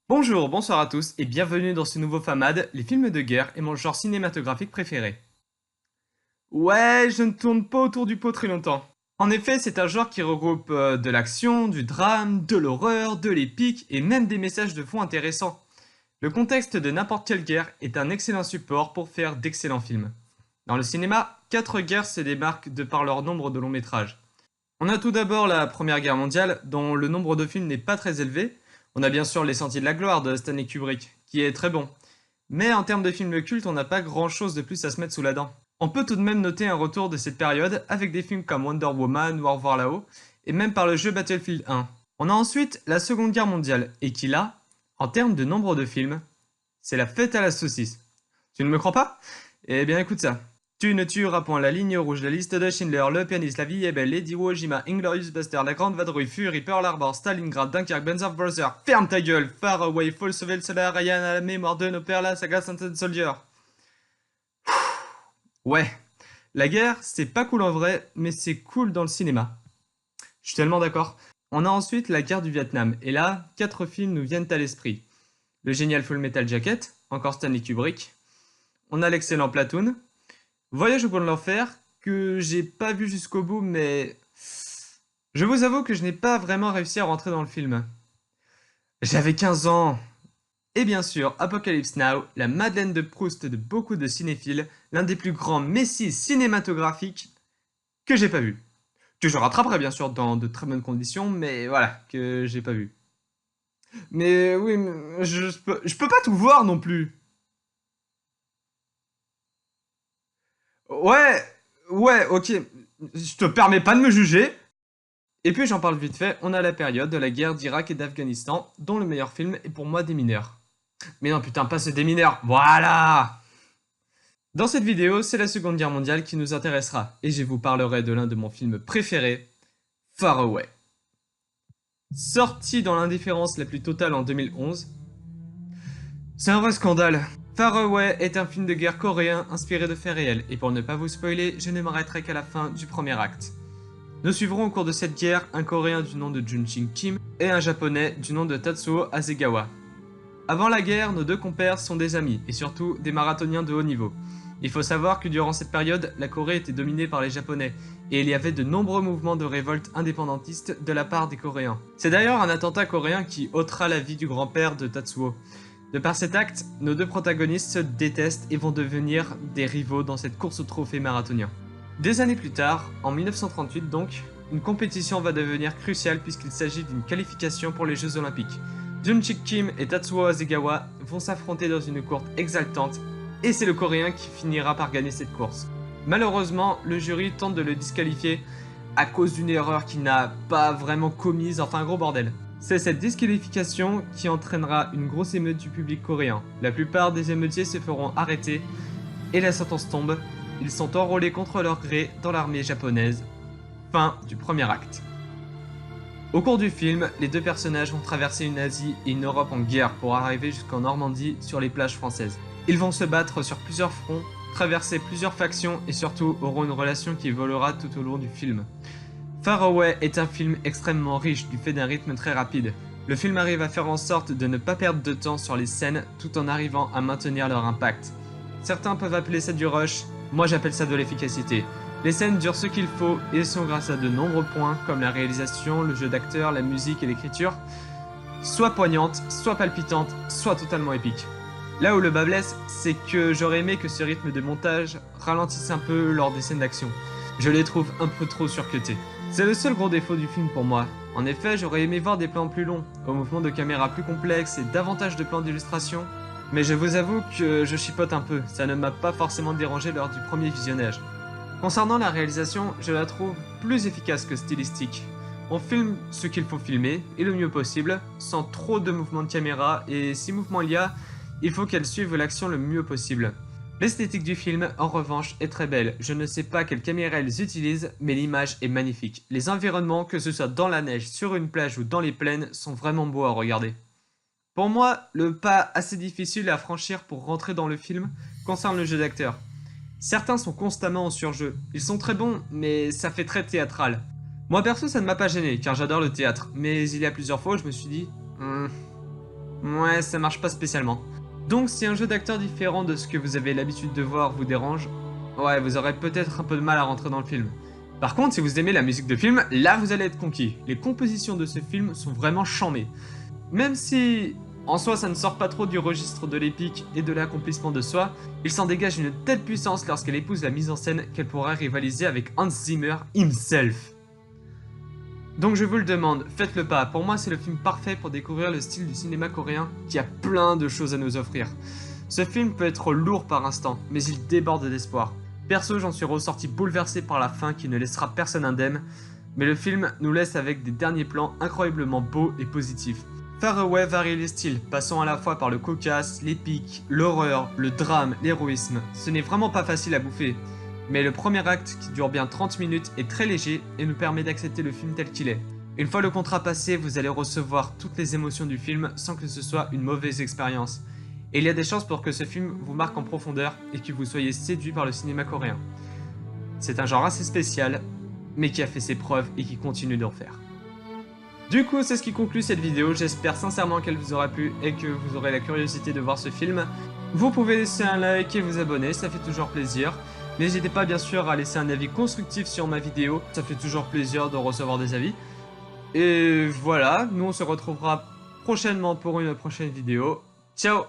Bonjour, bonsoir à tous et bienvenue dans ce nouveau FAMAD, les films de guerre et mon genre cinématographique préféré. Ouais, je ne tourne pas autour du pot très longtemps. En effet, c'est un genre qui regroupe de l'action, du drame, de l'horreur, de l'épique et même des messages de fond intéressants. Le contexte de n'importe quelle guerre est un excellent support pour faire d'excellents films. Dans le cinéma, 4 guerres se démarquent de par leur nombre de longs métrages. On a tout d'abord la Première Guerre mondiale, dont le nombre de films n'est pas très élevé. On a bien sûr Les Sentiers de la Gloire de Stanley Kubrick, qui est très bon. Mais en termes de films cultes, on n'a pas grand chose de plus à se mettre sous la dent. On peut tout de même noter un retour de cette période avec des films comme Wonder Woman, War War là-haut, et même par le jeu Battlefield 1. On a ensuite la Seconde Guerre mondiale, et qui là, en termes de nombre de films, c'est la fête à la saucisse. Tu ne me crois pas? Eh bien écoute ça. Tu ne tueras point la ligne rouge, la liste de Schindler, le pianiste, la vie est belle, Lady Iwo Jima, Inglorious Buster, la grande vadrouille, Fury, Pearl Harbor, Stalingrad, Dunkerque, Bands of Brothers. Ferme ta gueule! Far Away, Faut sauver le soleil, Ryan à la mémoire de nos pères, la saga Sentence Soldier. Ouais, la guerre, c'est pas cool en vrai, mais c'est cool dans le cinéma. Je suis tellement d'accord. On a ensuite la guerre du Vietnam, et là, 4 films nous viennent à l'esprit. Le génial Full Metal Jacket, encore Stanley Kubrick. On a l'excellent Platoon. Voyage au bout de l'enfer, que j'ai pas vu jusqu'au bout, mais je vous avoue que je n'ai pas vraiment réussi à rentrer dans le film. J'avais 15 ans. Et bien sûr, Apocalypse Now, la Madeleine de Proust de beaucoup de cinéphiles, l'un des plus grands messies cinématographiques que j'ai pas vu. Que je rattraperai bien sûr dans de très bonnes conditions, mais voilà, que j'ai pas vu. Mais oui, mais je peux pas tout voir non plus. Ouais, ouais, ok. Je te permets pas de me juger. Et puis j'en parle vite fait, on a la période de la guerre d'Irak et d'Afghanistan, dont le meilleur film est pour moi Des Mineurs. Mais non putain, pas ce Des Mineurs, voilà. Dans cette vidéo, c'est la Seconde Guerre mondiale qui nous intéressera, et je vous parlerai de l'un de mon film préféré, Far Away. Sorti dans l'indifférence la plus totale en 2011, c'est un vrai scandale. Far Away est un film de guerre coréen inspiré de faits réels, et pour ne pas vous spoiler, je ne m'arrêterai qu'à la fin du premier acte. Nous suivrons au cours de cette guerre un Coréen du nom de Jun-Shin Kim et un Japonais du nom de Tatsuo Hasegawa. Avant la guerre, nos deux compères sont des amis et surtout des marathoniens de haut niveau. Il faut savoir que durant cette période, la Corée était dominée par les Japonais et il y avait de nombreux mouvements de révolte indépendantistes de la part des Coréens. C'est d'ailleurs un attentat coréen qui ôtera la vie du grand-père de Tatsuo. De par cet acte, nos deux protagonistes se détestent et vont devenir des rivaux dans cette course au trophée marathonien. Des années plus tard, en 1938 donc, une compétition va devenir cruciale puisqu'il s'agit d'une qualification pour les Jeux Olympiques. Jun-Shin Kim et Tatsuo Hasegawa vont s'affronter dans une course exaltante et c'est le Coréen qui finira par gagner cette course. Malheureusement, le jury tente de le disqualifier à cause d'une erreur qu'il n'a pas vraiment commise, enfin un gros bordel. C'est cette disqualification qui entraînera une grosse émeute du public coréen. La plupart des émeutiers se feront arrêter et la sentence tombe. Ils sont enrôlés contre leur gré dans l'armée japonaise. Fin du premier acte. Au cours du film, les deux personnages vont traverser une Asie et une Europe en guerre pour arriver jusqu'en Normandie sur les plages françaises. Ils vont se battre sur plusieurs fronts, traverser plusieurs factions et surtout auront une relation qui évoluera tout au long du film. Far Away est un film extrêmement riche du fait d'un rythme très rapide. Le film arrive à faire en sorte de ne pas perdre de temps sur les scènes tout en arrivant à maintenir leur impact. Certains peuvent appeler ça du rush, moi j'appelle ça de l'efficacité. Les scènes durent ce qu'il faut et sont grâce à de nombreux points comme la réalisation, le jeu d'acteur, la musique et l'écriture, soit poignantes, soit palpitantes, soit totalement épiques. Là où le bas blesse, c'est que j'aurais aimé que ce rythme de montage ralentisse un peu lors des scènes d'action. Je les trouve un peu trop surcutés. C'est le seul gros défaut du film pour moi. En effet, j'aurais aimé voir des plans plus longs, aux mouvements de caméra plus complexes et davantage de plans d'illustration. Mais je vous avoue que je chipote un peu, ça ne m'a pas forcément dérangé lors du premier visionnage. Concernant la réalisation, je la trouve plus efficace que stylistique. On filme ce qu'il faut filmer, et le mieux possible, sans trop de mouvements de caméra, et si mouvement il y a, il faut qu'elle suive l'action le mieux possible. L'esthétique du film, en revanche, est très belle. Je ne sais pas quelle caméra ils utilisent, mais l'image est magnifique. Les environnements, que ce soit dans la neige, sur une plage ou dans les plaines, sont vraiment beaux à regarder. Pour moi, le pas assez difficile à franchir pour rentrer dans le film concerne le jeu d'acteur. Certains sont constamment en surjeu. Ils sont très bons, mais ça fait très théâtral. Moi perso, ça ne m'a pas gêné, car j'adore le théâtre. Mais il y a plusieurs fois, je me suis dit... Ouais, ça marche pas spécialement. Donc si un jeu d'acteur différent de ce que vous avez l'habitude de voir vous dérange, ouais, vous aurez peut-être un peu de mal à rentrer dans le film. Par contre, si vous aimez la musique de film, là vous allez être conquis. Les compositions de ce film sont vraiment charmées. Même si, en soi, ça ne sort pas trop du registre de l'épique et de l'accomplissement de soi, il s'en dégage une telle puissance lorsqu'elle épouse la mise en scène qu'elle pourra rivaliser avec Hans Zimmer himself. Donc je vous le demande, faites le pas. Pour moi, c'est le film parfait pour découvrir le style du cinéma coréen qui a plein de choses à nous offrir. Ce film peut être lourd par instant, mais il déborde d'espoir. Perso, j'en suis ressorti bouleversé par la fin qui ne laissera personne indemne, mais le film nous laisse avec des derniers plans incroyablement beaux et positifs. Far Away varie les styles, passant à la fois par le cocasse, l'épique, l'horreur, le drame, l'héroïsme. Ce n'est vraiment pas facile à bouffer. Mais le premier acte, qui dure bien 30 minutes, est très léger et nous permet d'accepter le film tel qu'il est. Une fois le contrat passé, vous allez recevoir toutes les émotions du film sans que ce soit une mauvaise expérience. Et il y a des chances pour que ce film vous marque en profondeur et que vous soyez séduit par le cinéma coréen. C'est un genre assez spécial, mais qui a fait ses preuves et qui continue d'en faire. Du coup, c'est ce qui conclut cette vidéo, j'espère sincèrement qu'elle vous aura plu et que vous aurez la curiosité de voir ce film. Vous pouvez laisser un like et vous abonner, ça fait toujours plaisir. N'hésitez pas bien sûr à laisser un avis constructif sur ma vidéo, ça fait toujours plaisir de recevoir des avis. Et voilà, nous on se retrouvera prochainement pour une prochaine vidéo. Ciao!